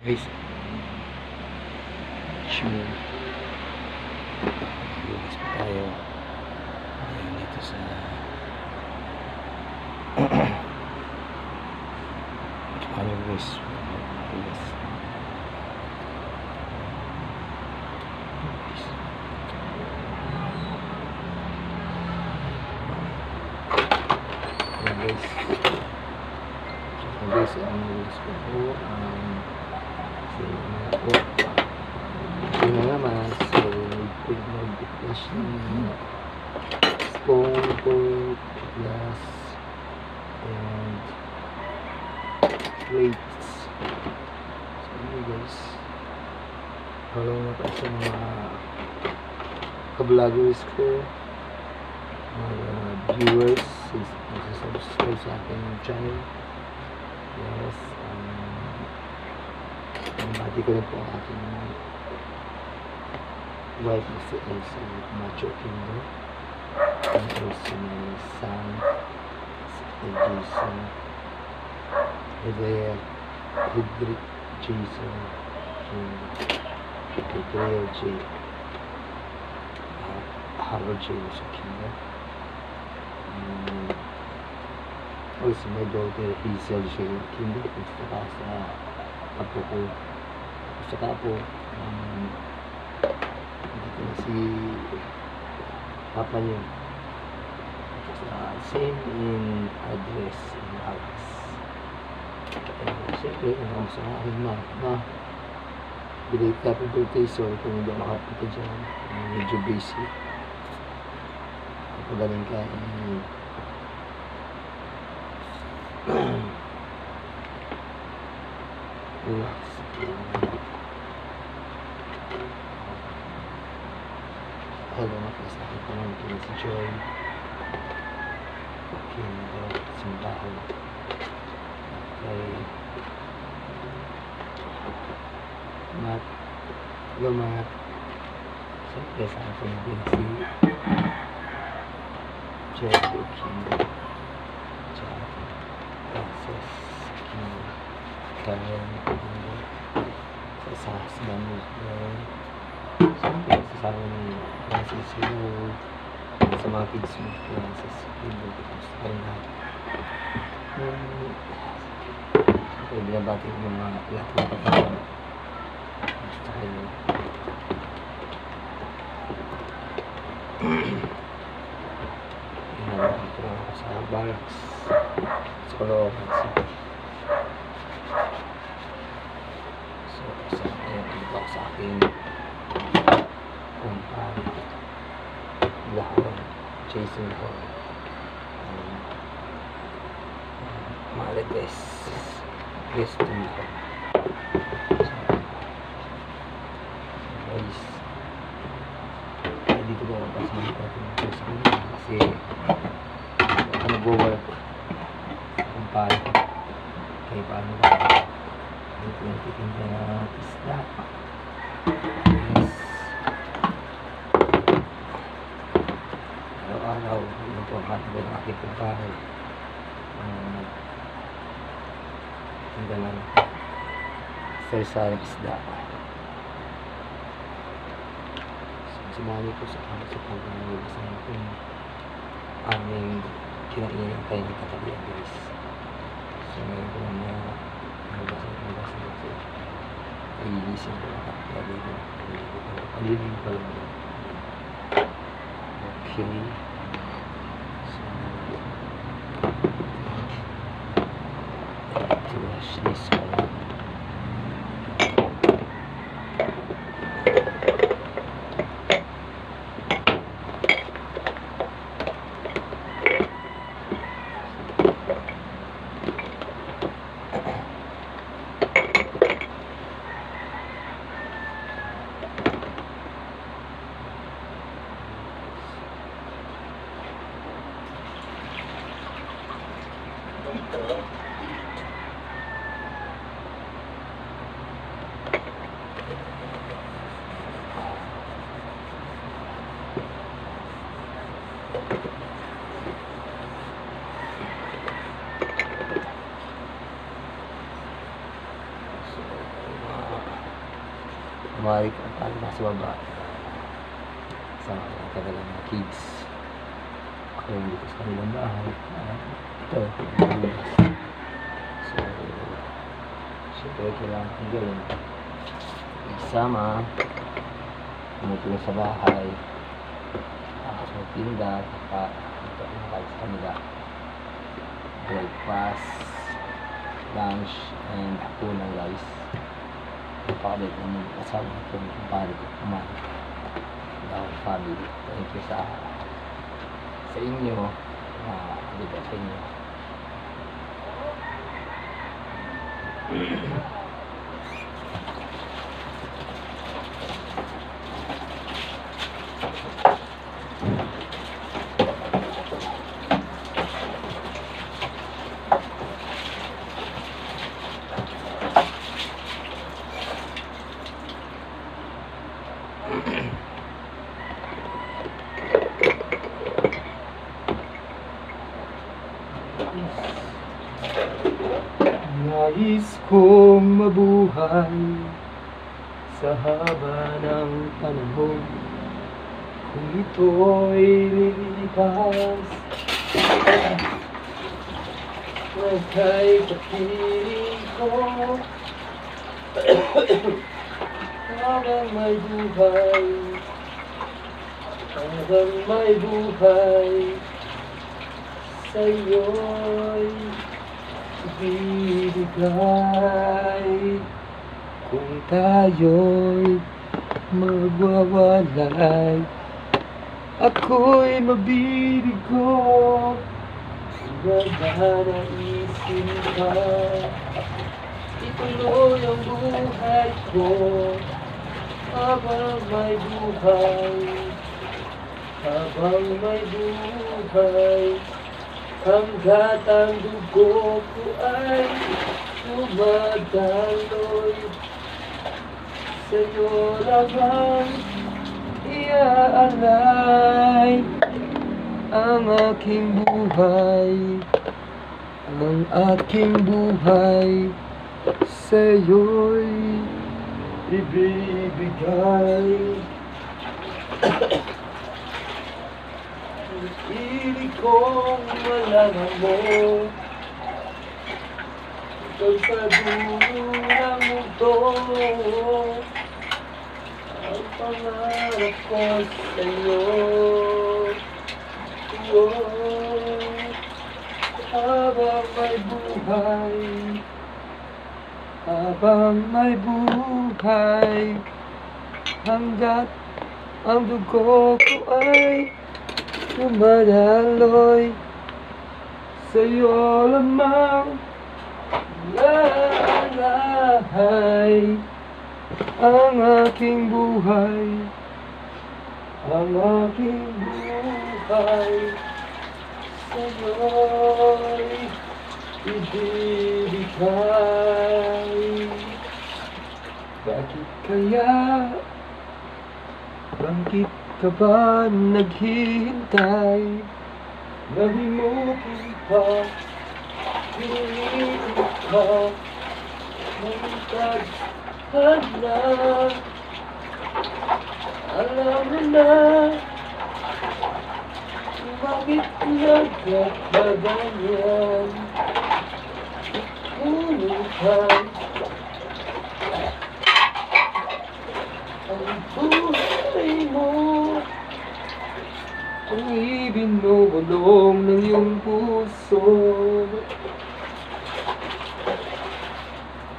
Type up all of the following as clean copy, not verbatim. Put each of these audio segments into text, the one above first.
Guys, sure. Lumas pa tayo. Ngayon dito sa ano guys? Yes. Guys, ang guys ko po yun na naman. So mag-flash ng spoon po glass and plates. So yun guys, hello na pa sa mga ka-vloggers ko, mga viewers subscribe sa aking channel. Yes, bati ko rin po ang aking wife na si Elsa Macho Kindo, and also my son si Jason Hedrick Jason Hedriel J Harold J sa Kindo. Also my daughter Hazel J Kindo, at saka sa apo ko, saka po dito na si papa niyo, same in address in house. Siyempre ang sa akin ma belated happy birthday. So kung hindi makapunta dyan, medyo busy ako galing ka relax. Hello na po sa aking pamangkin si Joy Kindo Simbaho, kay Matt Lomat, siyempre sa akin din si Jeffrey Kindo, Francis Kindo, Karen Kindo, sa husband mo, siyempre sa akin Francis Kindo, sa mga kids mo, Francis Kindo, sa lahat. Siyempre binabati ko mga lahat ng pagkakas gusto kayo. Dito ako sa barracks sa Caloocan City. So dito ako sa aking kumpare Lahon, Jason Lahon, Marites Cristo Lahon. Guys, dito ko ako sa mga kasi ako nag-work kumpare ko kaya paano ba dito nagtitinda ng isda. Yes, araw-araw yun po ang hotdog ng aking kumpare, tinda ng sari-saring isda. Sumali po sa akin sa pag-aawasan natin aming kinain ng kanyang katabihan guys. So ngayon ko na nabasan iisin ko na palilin pa lang. Okay, so to wash this one. tumawag ang tayo nasa baba sa kanilang mga kids. Ako yung dito sa kanilang bahay. Ito, bukas. So, siyempre kailangan kong gawin. Isama, tumutulong sa bahay, tapos magtinda, ito ang kahit sa kanila. Breakfast, lunch, and hapunan guys. Kapabit ng kasama itong kumpare ko kumain. Dahil family. Thank you sa inyo na dito sa inyo. Nais kong mabuhay sa haba ng panahon. Kung ito'y lilipas na kay kapiling ko, habang may buhay, habang may buhay, sa'yo'y ibibigay. Kung tayo'y magwawalay, ako'y mabibigo. Nagnanaisin ka, ituloy ang buhay ko habang may buhay, habang may buhay. Hanggat ang dugo ko ay dumadaloy, sa'yo lamang iaalay ang aking buhay, ang aking buhay, sa'yo'y ibibigay. Ibig kong malaman mo, ikaw sa dulo ng mundo, ang pangarap ko sa'yo. Habang may buhay, habang may buhay, hanggat ang dugo ko ay dumadaloy, sa'yo lamang iaalay ang aking buhay, ang aking buhay, sa'yo'y ibibigay. Bakit ka ba naghihintay? Nahimukin pa, pinitin ka, ng tadhana. Alam mo na, bakit nagkakaganyan? Ikunuhan ang buhay mo, kung ibinulong ng iyong puso.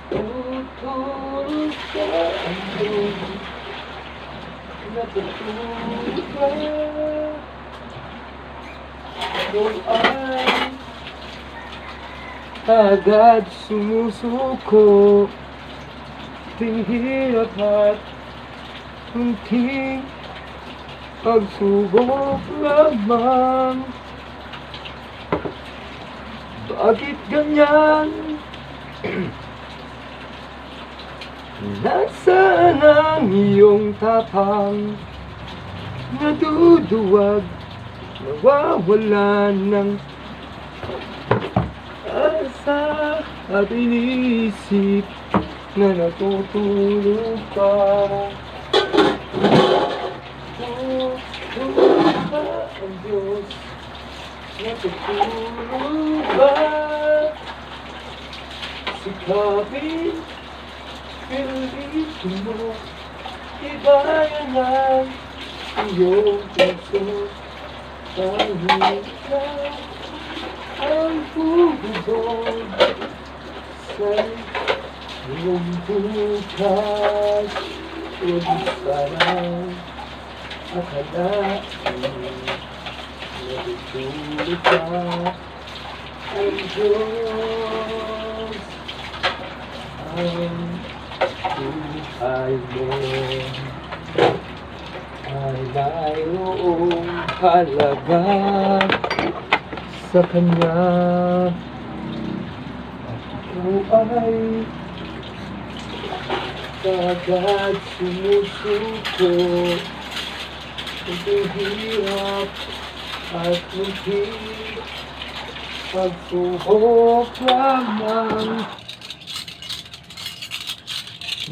Tutulog sa andun, natutulog ka. Doon ay agad sumusuko, ting hirap at kunting pagsubok lamang. Bakit ganyan? Nasaan ang iyong tapang? Naduduwag, nawawalan ng asa at inisip. na natutulog ka. Tutulog ba ang Diyos? Natutulog ba? Sikapin, pilitin mo, ibayan ang iyong puso. Kahit ka ang bubog sa iyong bukas, huwag sanang akalain natutulog ka ang Diyos ang buhay mo ay mayroong halaga sa Kanya at ikaw ay kagad sumusuko paghihirap at munti pagsubok lamang.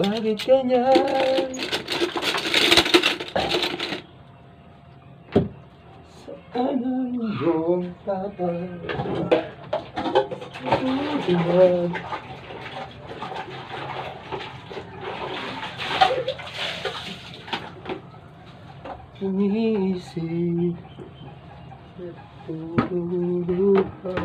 Bakit ganyan? Saan ang iyong tapang? Tutunan iniisip natutulog ka.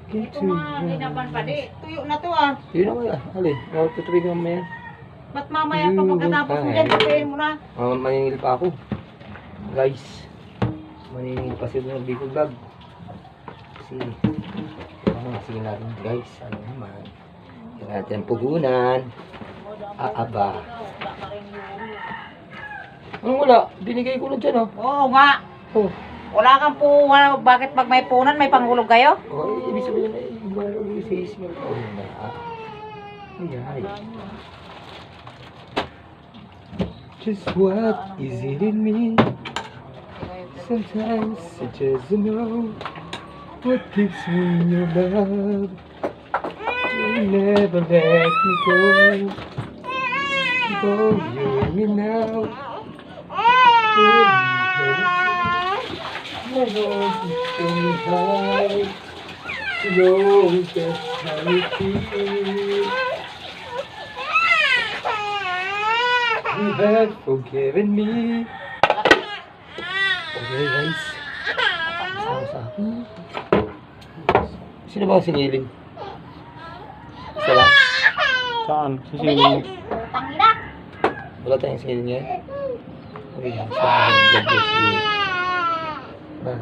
Ito nga, linaban pa di. Tuyo na to ah. Yun na kaya, alin, tutubig mo mamaya. Ba't mamaya pa pagkatapos mo dyan, sabihin mo na. Maningil pa ako. Guys, maningil pa sila ng Bicol Vlog. Kasi, sige natin guys, ano naman. Sige natin ang pugunan. Aaba. Anong wala? Binigay ko na dyan oh. Oo nga. Oh. Wala kang puwan. Bakit pag may punan, may panghulog kayo? Oh, ibig sabihin na iba yung face mo. Oh, na. Ay. Just what is it in me? Sometimes I just don't know what keeps me in your love. You never let me go. Go, you and me now. My heart is so high. You know just how you feel. You have forgiven me. Okay guys. Sama sa akin. Sino ba ang sinilin? Isa lang. Saan? Sisiling. Tangina. Wala tayong sinilin ngayon. Okay, sa akin. God bless you.